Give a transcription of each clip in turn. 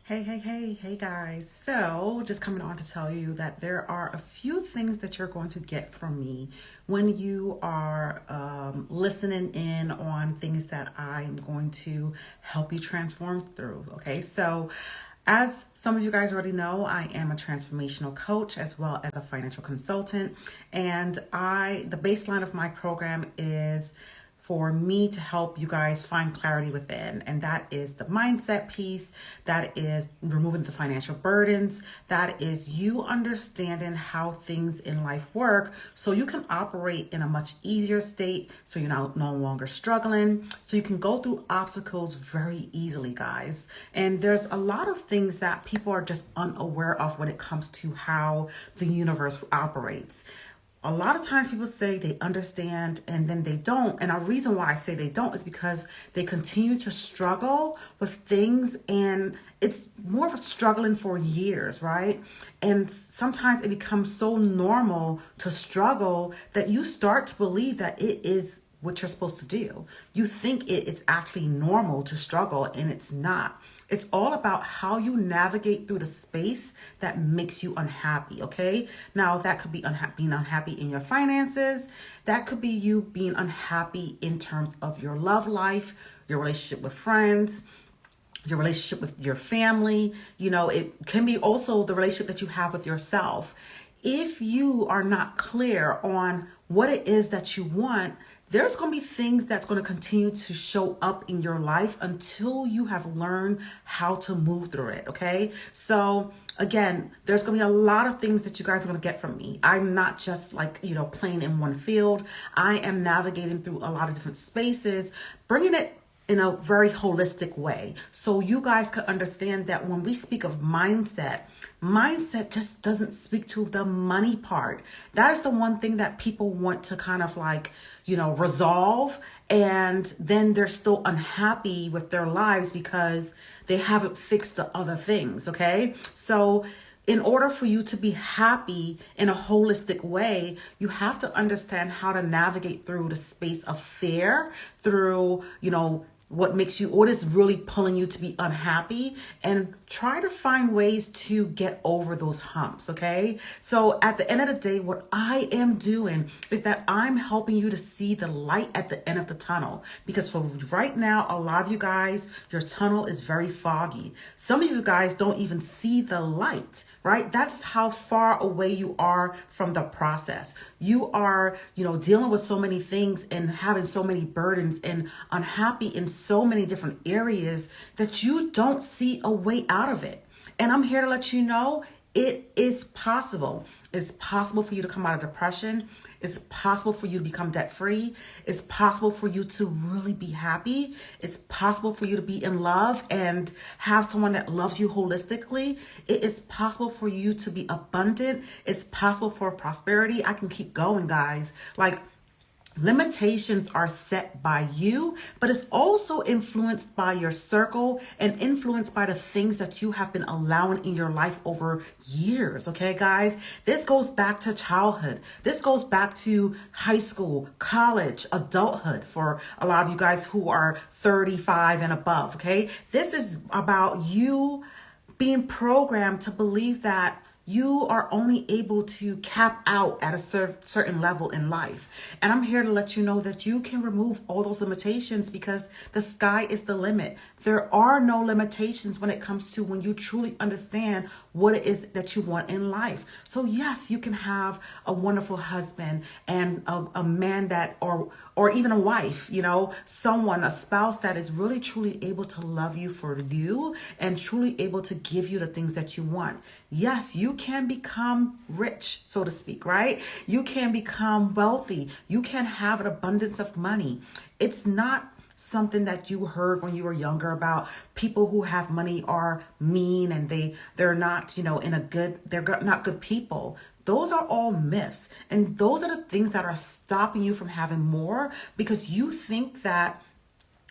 Hey guys. So, just coming on to tell you that there are a few things that you're going to get from me when you are listening in on things that I'm going to help you transform through. Okay, so as some of you guys already know, I am a transformational coach as well as a financial consultant, and the baseline of my program is for me to help you guys find clarity within. And that is the mindset piece, that is removing the financial burdens, that is you understanding how things in life work so you can operate in a much easier state, so you're no longer struggling, so you can go through obstacles very easily, guys. And there's a lot of things that people are just unaware of when it comes to how the universe operates. A lot of times people say they understand and then they don't. And a reason why I say they don't is because they continue to struggle with things, and it's more of a struggling for years, right? And sometimes it becomes so normal to struggle that you start to believe that it is what you're supposed to do. You think it's actually normal to struggle, and it's not. It's all about how you navigate through the space that makes you unhappy, okay? Now, that could be being unhappy in your finances. That could be you being unhappy in terms of your love life, your relationship with friends, your relationship with your family. It can be also the relationship that you have with yourself. If you are not clear on what it is that you want, there's going to be things that's going to continue to show up in your life until you have learned how to move through it. Okay. So again, there's going to be a lot of things that you guys are going to get from me. I'm not just playing in one field. I am navigating through a lot of different spaces, bringing it in a very holistic way. So you guys can understand that when we speak of mindset just doesn't speak to the money part. That is the one thing that people want to kind of resolve. And then they're still unhappy with their lives because they haven't fixed the other things. Okay. So in order for you to be happy in a holistic way, you have to understand how to navigate through the space of fear, through, what is really pulling you to be unhappy, and try to find ways to get over those humps. Okay. So at the end of the day, what I am doing is that I'm helping you to see the light at the end of the tunnel, because for right now, a lot of you guys, your tunnel is very foggy. Some of you guys don't even see the light, right? That's how far away you are from the process. You are, dealing with so many things and having so many burdens and unhappy in so many different areas that you don't see a way out of it. And I'm here to let you know it is possible. It's possible for you to come out of depression. It's possible for you to become debt free. It's possible for you to really be happy. It's possible for you to be in love and have someone that loves you holistically. It is possible for you to be abundant. It's possible for prosperity. I can keep going, guys. Limitations are set by you, but it's also influenced by your circle and influenced by the things that you have been allowing in your life over years. Okay, guys, this goes back to childhood. This goes back to high school, college, adulthood for a lot of you guys who are 35 and above. Okay, this is about you being programmed to believe that you are only able to cap out at a certain level in life. And I'm here to let you know that you can remove all those limitations, because the sky is the limit. There are no limitations when it comes to when you truly understand what it is that you want in life. So yes, you can have a wonderful husband and a man that, or even a wife, a spouse that is really truly able to love you for you and truly able to give you the things that you want. Yes, you can become rich, so to speak, right? You can become wealthy. You can have an abundance of money. It's not something that you heard when you were younger about people who have money are mean and they're not, they're not good people. Those are all myths. And those are the things that are stopping you from having more, because you think that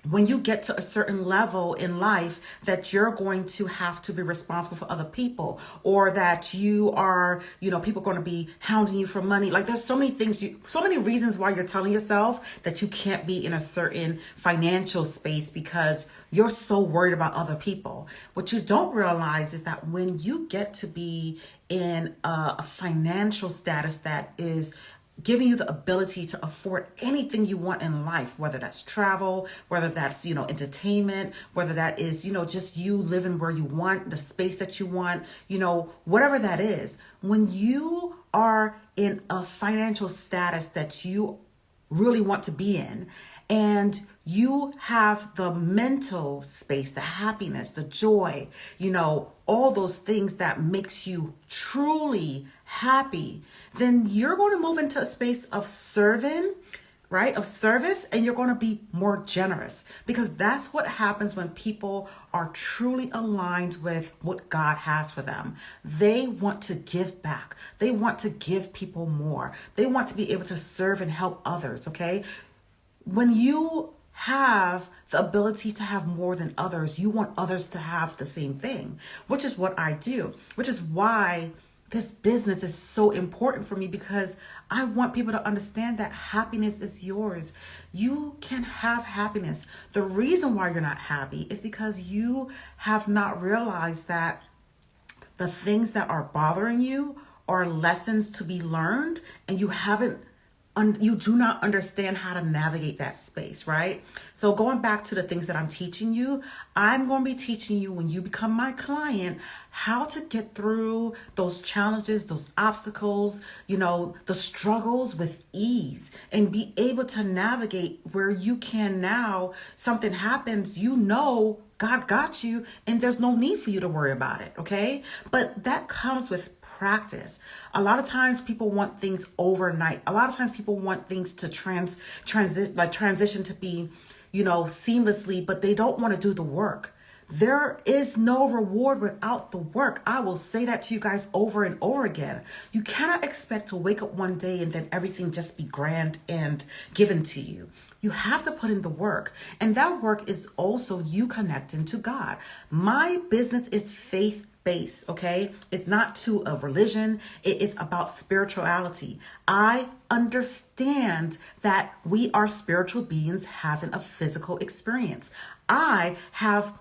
when you get to a certain level in life that you're going to have to be responsible for other people, or that you are, people are going to be hounding you for money. Like there's so many things, so many reasons why you're telling yourself that you can't be in a certain financial space because you're so worried about other people. What you don't realize is that when you get to be in a financial status that is giving you the ability to afford anything you want in life, whether that's travel, whether that's, entertainment, whether that is, just you living where you want, the space that you want, whatever that is. When you are in a financial status that you really want to be in, and you have the mental space, the happiness, the joy, all those things that makes you truly happy, then you're going to move into a space of serving, right? Of service, and you're going to be more generous, because that's what happens when people are truly aligned with what God has for them. They want to give back. They want to give people more. They want to be able to serve and help others, okay? When you have the ability to have more than others, you want others to have the same thing, which is what I do, which is why this business is so important for me, because I want people to understand that happiness is yours. You can have happiness. The reason why you're not happy is because you have not realized that the things that are bothering you are lessons to be learned, and you do not understand how to navigate that space, right? So going back to the things that I'm teaching you, I'm going to be teaching you, when you become my client, how to get through those challenges, those obstacles, the struggles with ease, and be able to navigate where you can now. Something happens, God got you, and there's no need for you to worry about it, okay? But that comes with practice. A lot of times people want things overnight. A lot of times people want things to transition to be, seamlessly, but they don't want to do the work. There is no reward without the work. I will say that to you guys over and over again. You cannot expect to wake up one day and then everything just be grand and given to you. You have to put in the work. And that work is also you connecting to God. My business is faith-based, okay? It's not to a religion. It is about spirituality. I understand that we are spiritual beings having a physical experience. I have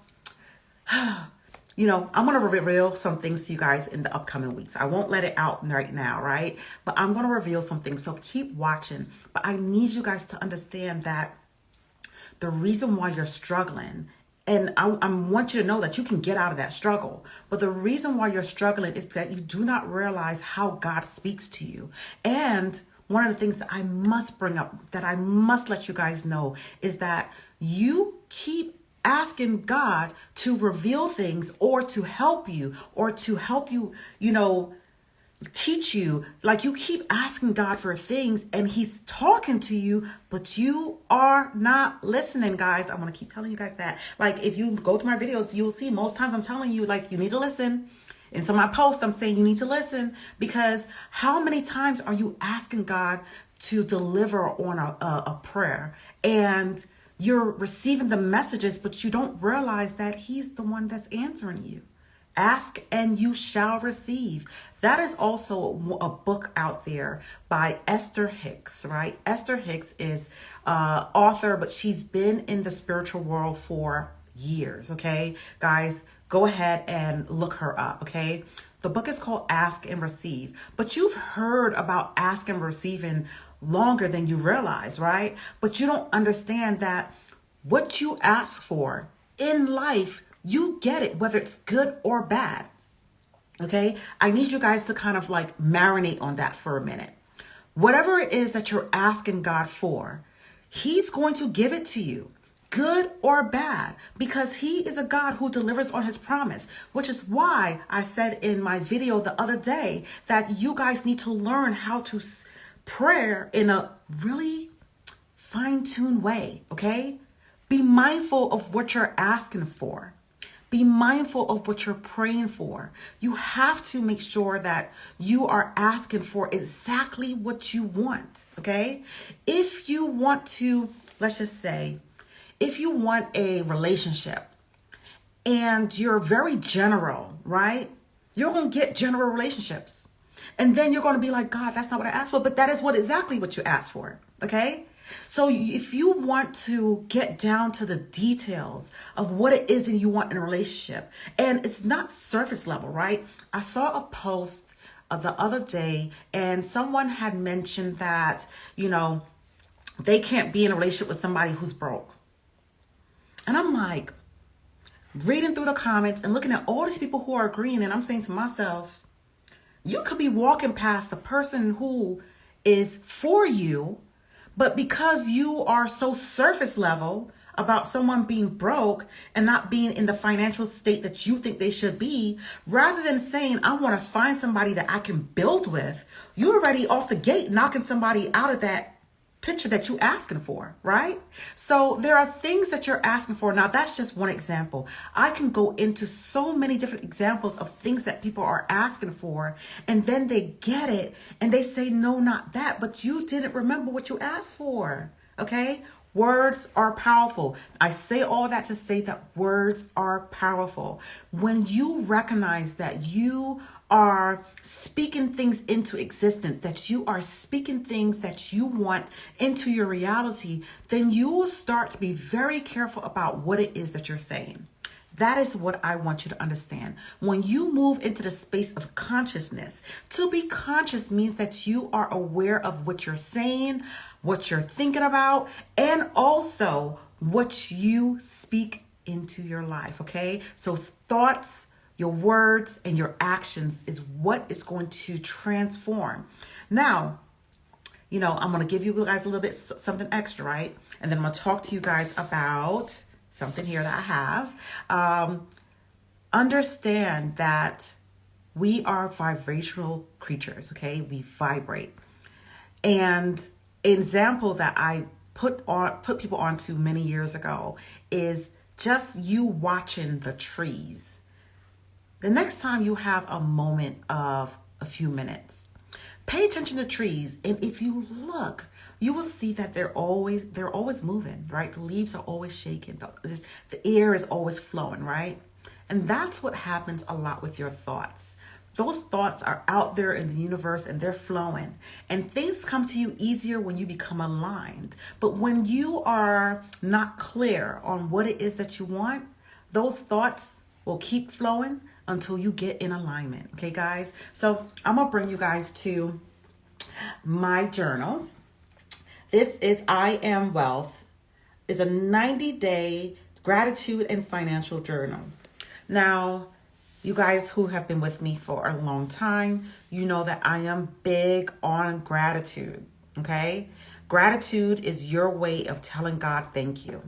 I'm going to reveal some things to you guys in the upcoming weeks. I won't let it out right now, right? But I'm going to reveal some things. So keep watching. But I need you guys to understand that the reason why you're struggling, and I want you to know that you can get out of that struggle. But the reason why you're struggling is that you do not realize how God speaks to you. And one of the things that I must bring up, that I must let you guys know, is that you keep asking God to reveal things, or to help you, teach you. Like, you keep asking God for things and he's talking to you, but you are not listening, guys. I want to keep telling you guys that. Like, if you go through my videos, you'll see most times I'm telling you, like, you need to listen. In some of my posts, I'm saying you need to listen, because how many times are you asking God to deliver on a prayer, and you're receiving the messages, but you don't realize that he's the one that's answering you? Ask and you shall receive. That is also a book out there by Esther Hicks, right? Esther Hicks is author, but she's been in the spiritual world for years, okay? Guys, go ahead and look her up, okay? The book is called Ask and Receive, but you've heard about ask and receiving longer than you realize, right? But you don't understand that what you ask for in life, you get it, whether it's good or bad. Okay. I need you guys to kind of like marinate on that for a minute. Whatever it is that you're asking God for, he's going to give it to you, good or bad, because he is a God who delivers on his promise, which is why I said in my video the other day that you guys need to learn how to pray in a really fine-tuned way. Okay. Be mindful of what you're asking for. Be mindful of what you're praying for. You have to make sure that you are asking for exactly what you want, okay? If you want to, let's just say, if you want a relationship and you're very general, right? You're going to get general relationships. And then you're going to be like, God, that's not what I asked for. But that is exactly what you asked for. Okay. So if you want to get down to the details of what it is that you want in a relationship, and it's not surface level, right? I saw a post the other day and someone had mentioned that, they can't be in a relationship with somebody who's broke. And I'm like, reading through the comments and looking at all these people who are agreeing, and I'm saying to myself, you could be walking past the person who is for you, but because you are so surface level about someone being broke and not being in the financial state that you think they should be, rather than saying, I want to find somebody that I can build with, you're already off the gate knocking somebody out of that picture that you're asking for, right? So there are things that you're asking for. Now, that's just one example. I can go into so many different examples of things that people are asking for, and then they get it and they say, no, not that, but you didn't remember what you asked for. Okay. Words are powerful. I say all that to say that words are powerful. When you recognize that you are speaking things into existence, that you are speaking things that you want into your reality, then you will start to be very careful about what it is that you're saying. That is what I want you to understand. When you move into the space of consciousness, to be conscious means that you are aware of what you're saying, what you're thinking about, and also what you speak into your life, okay? So thoughts, your words, and your actions is what is going to transform. Now, I'm going to give you guys a little bit something extra, right? And then I'm going to talk to you guys about something here that I have. Understand that we are vibrational creatures, okay? We vibrate. And an example that I put people onto many years ago is just you watching the trees. The next time you have a moment of a few minutes, pay attention to trees. And if you look, you will see that they're always moving, right? The leaves are always shaking. The air is always flowing, right? And that's what happens a lot with your thoughts. Those thoughts are out there in the universe and they're flowing. And things come to you easier when you become aligned. But when you are not clear on what it is that you want, those thoughts will keep flowing until you get in alignment. Okay, guys? So I'm going to bring you guys to my journal. This is I Am Wealth. It's a 90-day gratitude and financial journal. Now, you guys who have been with me for a long time, you know that I am big on gratitude, okay? Gratitude is your way of telling God thank you.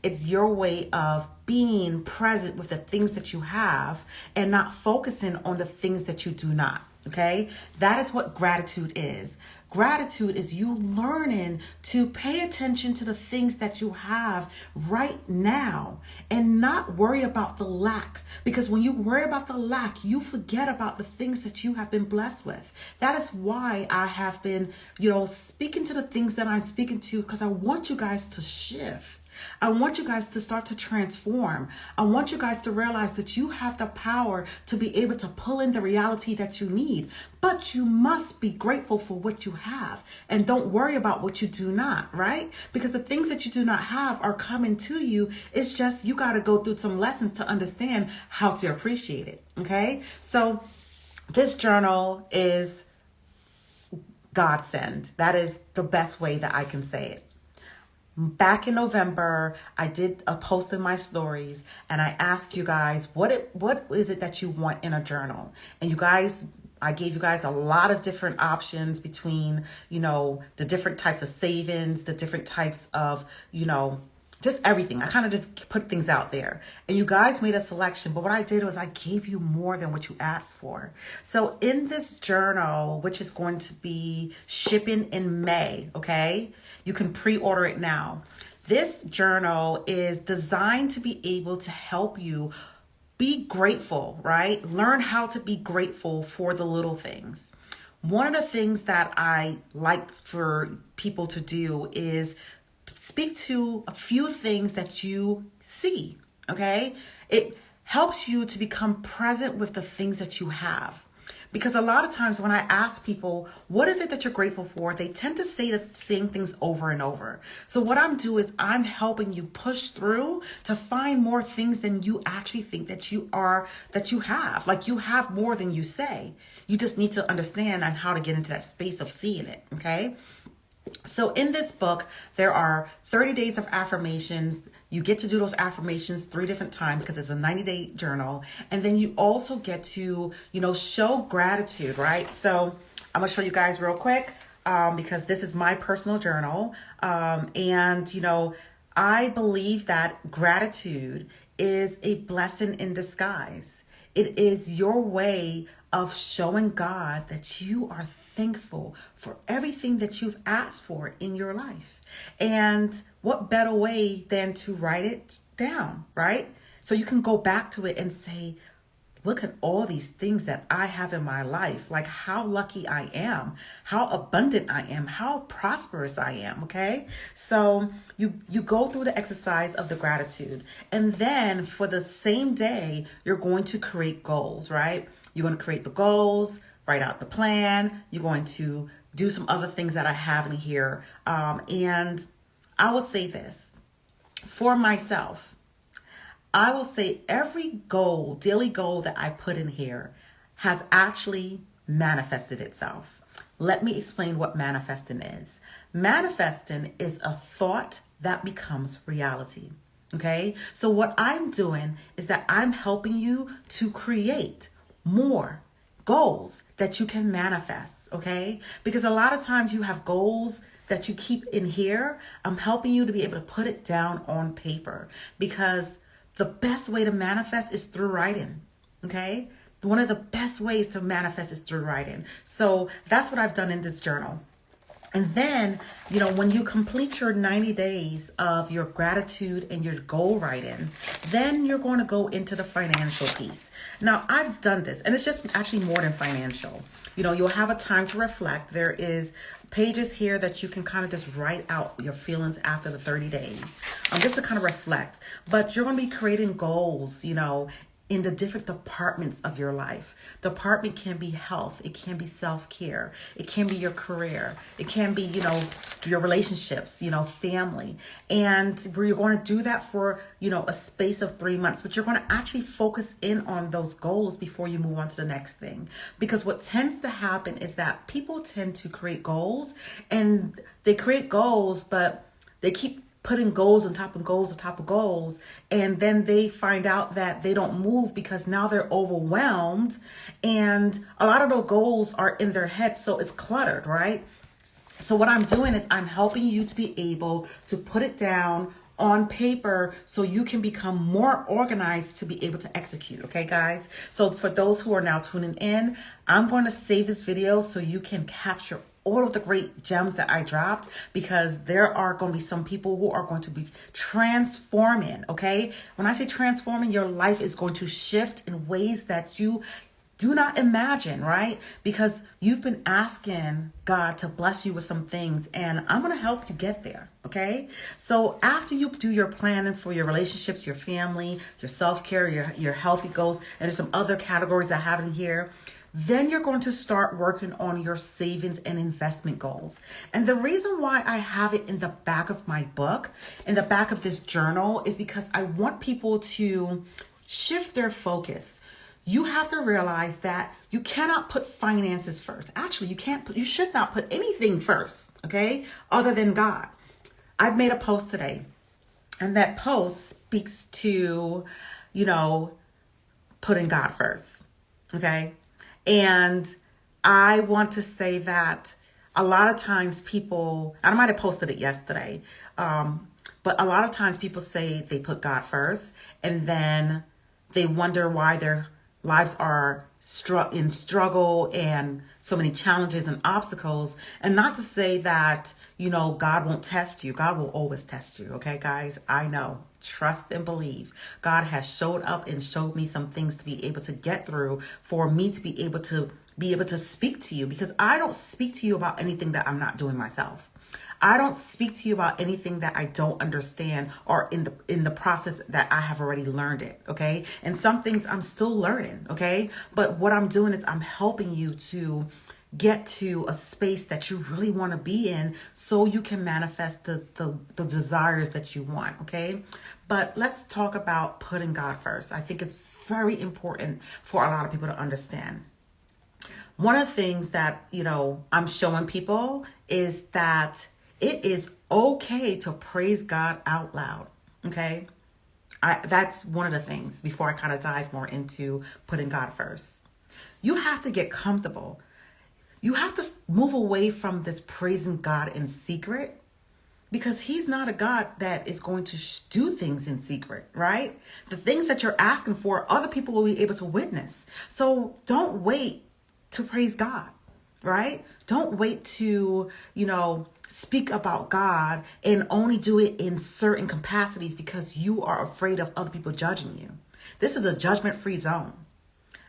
It's your way of being present with the things that you have and not focusing on the things that you do not, okay? That is what gratitude is. Gratitude is you learning to pay attention to the things that you have right now and not worry about the lack. Because when you worry about the lack, you forget about the things that you have been blessed with. That is why I have been, speaking to the things that I'm speaking to, because I want you guys to shift. I want you guys to start to transform. I want you guys to realize that you have the power to be able to pull in the reality that you need. But you must be grateful for what you have and don't worry about what you do not, right? Because the things that you do not have are coming to you. It's just you got to go through some lessons to understand how to appreciate it, okay? So this journal is godsend. That is the best way that I can say it. Back in November, I did a post in my stories and I asked you guys, what is it that you want in a journal? And you guys, I gave you guys a lot of different options between, the different types of savings, the different types of, just everything. I kind of just put things out there and you guys made a selection. But what I did was I gave you more than what you asked for. So in this journal, which is going to be shipping in May, okay? You can pre-order it now. This journal is designed to be able to help you be grateful, right? Learn how to be grateful for the little things. One of the things that I like for people to do is speak to a few things that you see, okay? It helps you to become present with the things that you have. Because a lot of times when I ask people, what is it that you're grateful for? They tend to say the same things over and over. So what I'm doing is I'm helping you push through to find more things than you actually think that you have. Like, you have more than you say. You just need to understand on how to get into that space of seeing it, okay? So in this book, there are 30 days of affirmations. You get to do those affirmations 3 different times because it's a 90-day journal. And then you also get to, show gratitude, right? So I'm going to show you guys real quick because this is my personal journal. I believe that gratitude is a blessing in disguise. It is your way of showing God that you are thankful for everything that you've asked for in your life. And what better way than to write it down, right? So you can go back to it and say, look at all these things that I have in my life, like how lucky I am, how abundant I am, how prosperous I am, okay? So you go through the exercise of the gratitude. And then for the same day, you're going to create goals, right? You're going to create the goals, write out the plan. You're going to do some other things that I have in here. And I will say this for myself. I will say every goal, daily goal that I put in here has actually manifested itself. Let me explain what manifesting is. Manifesting is a thought that becomes reality. Okay? So what I'm doing is that I'm helping you to create more goals that you can manifest, okay? Because a lot of times you have goals that you keep in here. I'm helping you to be able to put it down on paper because the best way to manifest is through writing, okay? One of the best ways to manifest is through writing. So that's what I've done in this journal. And then, when you complete your 90 days of your gratitude and your goal writing, then you're going to go into the financial piece. Now, I've done this, and it's just actually more than financial. You'll have a time to reflect. There is pages here that you can kind of just write out your feelings after the 30 days, just to kind of reflect. But you're going to be creating goals, in the different departments of your life. Department can be health. It can be self-care. It can be your career. It can be, your relationships, family. And where you're going to do that for, a space of 3 months, but you're going to actually focus in on those goals before you move on to the next thing. Because what tends to happen is that people tend to create goals, and they create goals, but they keep putting goals on top of goals on top of goals. And then they find out that they don't move because now they're overwhelmed. And a lot of those goals are in their head. So it's cluttered, right? So what I'm doing is I'm helping you to be able to put it down on paper so you can become more organized to be able to execute. Okay, guys? So for those who are now tuning in, I'm going to save this video so you can capture all of the great gems that I dropped, because there are going to be some people who are going to be transforming, okay? When I say transforming, your life is going to shift in ways that you do not imagine, right? Because you've been asking God to bless you with some things, and I'm going to help you get there, okay? So after you do your planning for your relationships, your family, your self-care, your healthy goals, and there's some other categories I have in here, then you're going to start working on your savings and investment goals. And the reason why I have it in the back of my book, in the back of this journal, is because I want people to shift their focus. You have to realize that you cannot put finances first. Actually, you should not put anything first, okay, other than God. I've made a post today, and that post speaks to, putting God first, okay? And I want to say that a lot of times people, I might have posted it yesterday, but a lot of times people say they put God first, and then they wonder why their lives are in struggle and so many challenges and obstacles. And not to say that, God won't test you. God will always test you. Okay, guys, I know. Trust and believe. God has showed up and showed me some things to be able to get through for me to be able to speak to you, because I don't speak to you about anything that I'm not doing myself. I don't speak to you about anything that I don't understand or in the process that I have already learned it, okay? And some things I'm still learning, okay? But what I'm doing is I'm helping you to get to a space that you really want to be in so you can manifest the desires that you want, okay? But let's talk about putting God first. I think it's very important for a lot of people to understand. One of the things that, I'm showing people is that it is okay to praise God out loud, okay? That's one of the things before I kind of dive more into putting God first. You have to get comfortable. You have to move away from this praising God in secret, because he's not a God that is going to do things in secret, right? The things that you're asking for, other people will be able to witness. So don't wait to praise God, right? Don't wait to, speak about God and only do it in certain capacities because you are afraid of other people judging you. This is a judgment-free zone.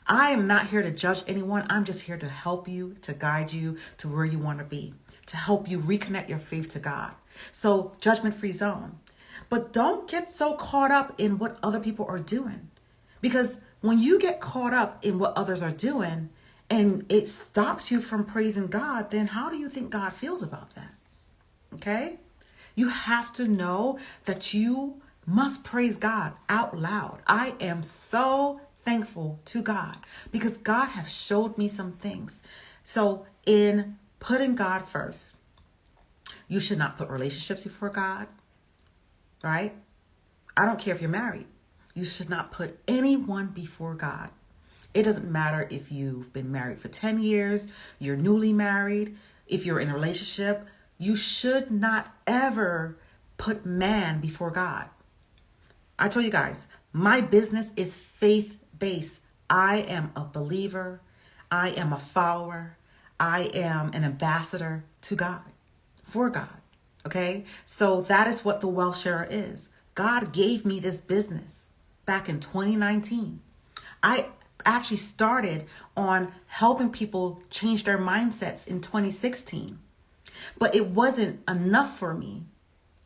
I am not here to judge anyone. I'm just here to help you, to guide you to where you want to be, to help you reconnect your faith to God. So judgment-free zone. But don't get so caught up in what other people are doing. Because when you get caught up in what others are doing and it stops you from praising God, then how do you think God feels about that? Okay? You have to know that you must praise God out loud. I am so thankful to God because God has showed me some things. So in putting God first, you should not put relationships before God, right? I don't care if you're married. You should not put anyone before God. It doesn't matter if you've been married for 10 years, you're newly married, if you're in a relationship, you should not ever put man before God. I told you guys, my business is faith-based. I am a believer. I am a follower. I am an ambassador to God, for God. Okay? So that is what the Wealth Sharer is. God gave me this business back in 2019. I actually started on helping people change their mindsets in 2016. But it wasn't enough for me.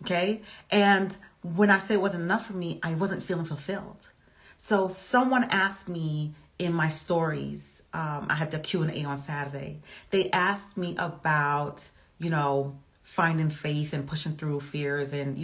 Okay? And when I say it wasn't enough for me, I wasn't feeling fulfilled. So someone asked me in my stories, I had the Q&A on Saturday. They asked me about, finding faith and pushing through fears and,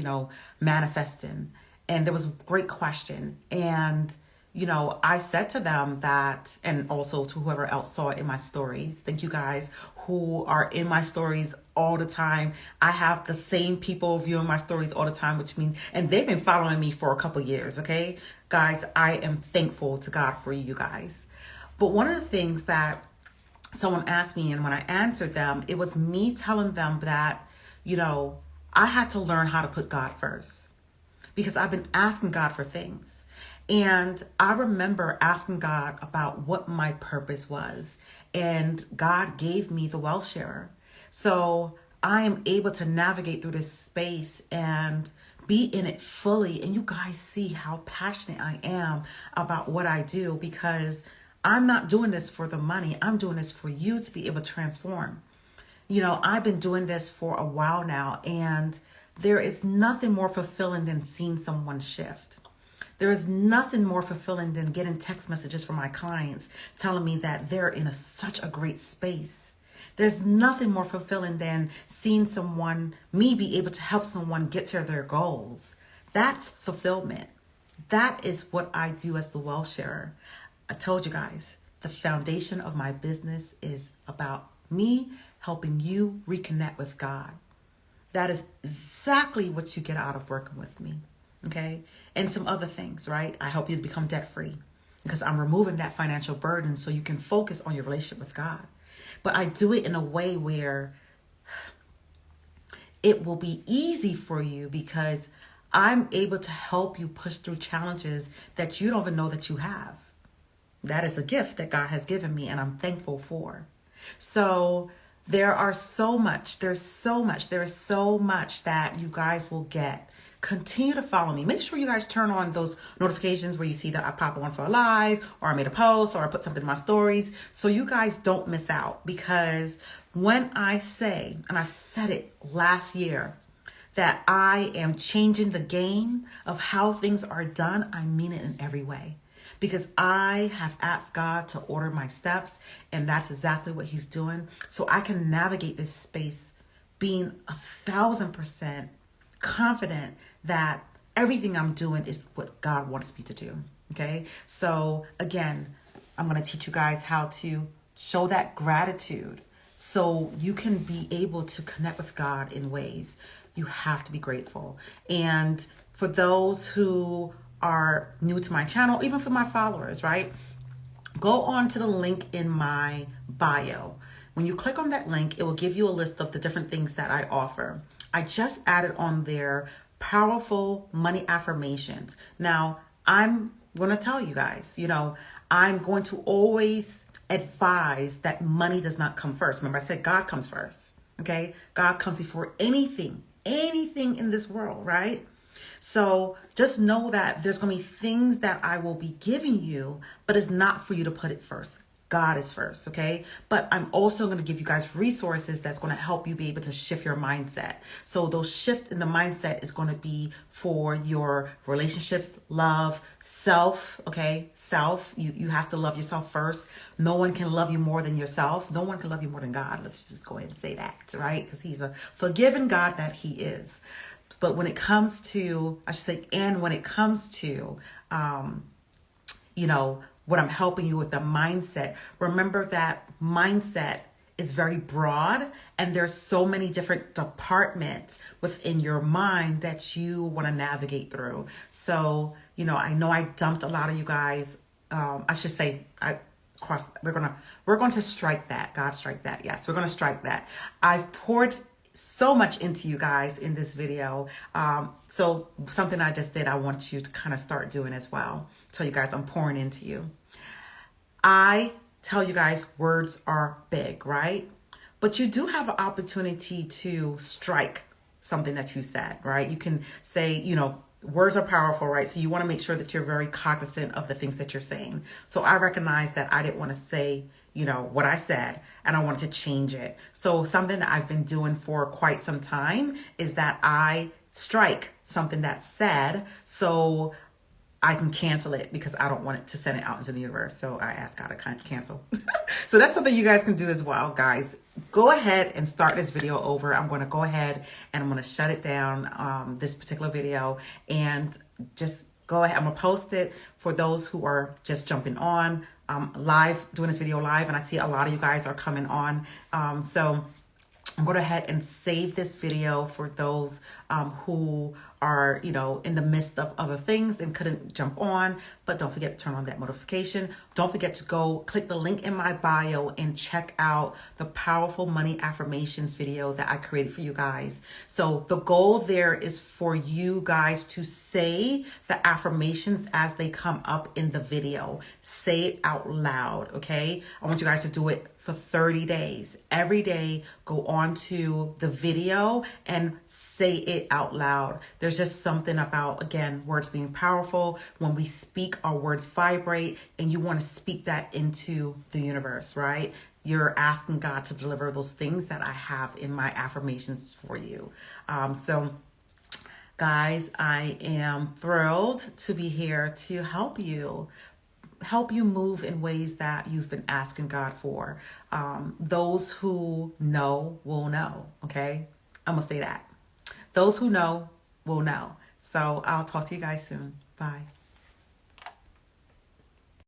manifesting. And there was a great question. And, I said to them that, and also to whoever else saw it in my stories, thank you guys who are in my stories all the time. I have the same people viewing my stories all the time, which means, and they've been following me for a couple years. Okay, guys, I am thankful to God for you guys. But one of the things that someone asked me, and when I answered them, it was me telling them that, I had to learn how to put God first because I've been asking God for things. And I remember asking God about what my purpose was. And God gave me the Wealth Sharer. So I am able to navigate through this space and be in it fully. And you guys see how passionate I am about what I do because I'm not doing this for the money. I'm doing this for you to be able to transform. I've been doing this for a while now, and there is nothing more fulfilling than seeing someone shift. There is nothing more fulfilling than getting text messages from my clients telling me that they're in such a great space. There's nothing more fulfilling than seeing me be able to help someone get to their goals. That's fulfillment. That is what I do as the Wealth Sharer. I told you guys, the foundation of my business is about me helping you reconnect with God. That is exactly what you get out of working with me. Okay? And some other things, right? I help you to become debt-free because I'm removing that financial burden so you can focus on your relationship with God. But I do it in a way where it will be easy for you because I'm able to help you push through challenges that you don't even know that you have. That is a gift that God has given me and I'm thankful for. So there is so much that you guys will get continue to follow me. Make sure you guys turn on those notifications where you see that I pop on for a live, or I made a post, or I put something in my stories, so you guys don't miss out. Because when I say, and I've said it last year, that I am changing the game of how things are done, I mean it in every way. Because I have asked God to order my steps, and that's exactly what he's doing. So I can navigate this space being 1,000% confident that everything I'm doing is what God wants me to do. Okay. So again, I'm going to teach you guys how to show that gratitude so you can be able to connect with God in ways. You have to be grateful. And for those who are new to my channel, even for my followers, right? Go on to the link in my bio. When you click on that link, it will give you a list of the different things that I offer. I just added on there powerful money affirmations. Now, I'm going to tell you guys, I'm going to always advise that money does not come first. Remember, I said God comes first. Okay? God comes before anything in this world, right? So just know that there's going to be things that I will be giving you, but it's not for you to put it first. God is first, okay? But I'm also going to give you guys resources that's going to help you be able to shift your mindset. So those shift in the mindset is going to be for your relationships, love, self, okay? Self, you have to love yourself first. No one can love you more than yourself. No one can love you more than God. Let's just go ahead and say that, right? Because he's a forgiving God that he is. But when it comes to, when it comes to, what I'm helping you with the mindset, remember that mindset is very broad, and there's so many different departments within your mind that you want to navigate through. So, I know I dumped a lot of you guys. We're going to strike that. God, strike that. Yes, we're going to strike that. I've poured so much into you guys in this video. So something I just did, I want you to kind of start doing as well. Tell you guys I'm pouring into you. I tell you guys words are big, right? But you do have an opportunity to strike something that you said, right? You can say, words are powerful, right? So you want to make sure that you're very cognizant of the things that you're saying. So I recognize that I didn't want to say what I said, and I wanted to change it. So something that I've been doing for quite some time is that I strike something that's said so I can cancel it, because I don't want it to send it out into the universe. So I ask God to cancel. So that's something you guys can do as well, guys. Go ahead and start this video over. I'm going to go ahead and I'm going to shut it down, this particular video, and just go ahead. I'm going to post it for those who are just jumping on. Live, doing this video live, and I see a lot of you guys are coming on. So I'm going to go ahead and save this video for those who are, in the midst of other things and couldn't jump on. But don't forget to turn on that notification. Don't forget to go click the link in my bio and check out the powerful money affirmations video that I created for you guys. So the goal there is for you guys to say the affirmations as they come up in the video. Say it out loud, okay? I want you guys to do it for 30 days. Every day, go on to the video and say it out loud. There's just something about, again, words being powerful. When we speak, our words vibrate, and you want to speak that into the universe, right? You're asking God to deliver those things that I have in my affirmations for you. So guys, I am thrilled to be here to help you move in ways that you've been asking God for. Those who know will know, okay? I'm gonna say that. Those who know will know. So I'll talk to you guys soon. Bye.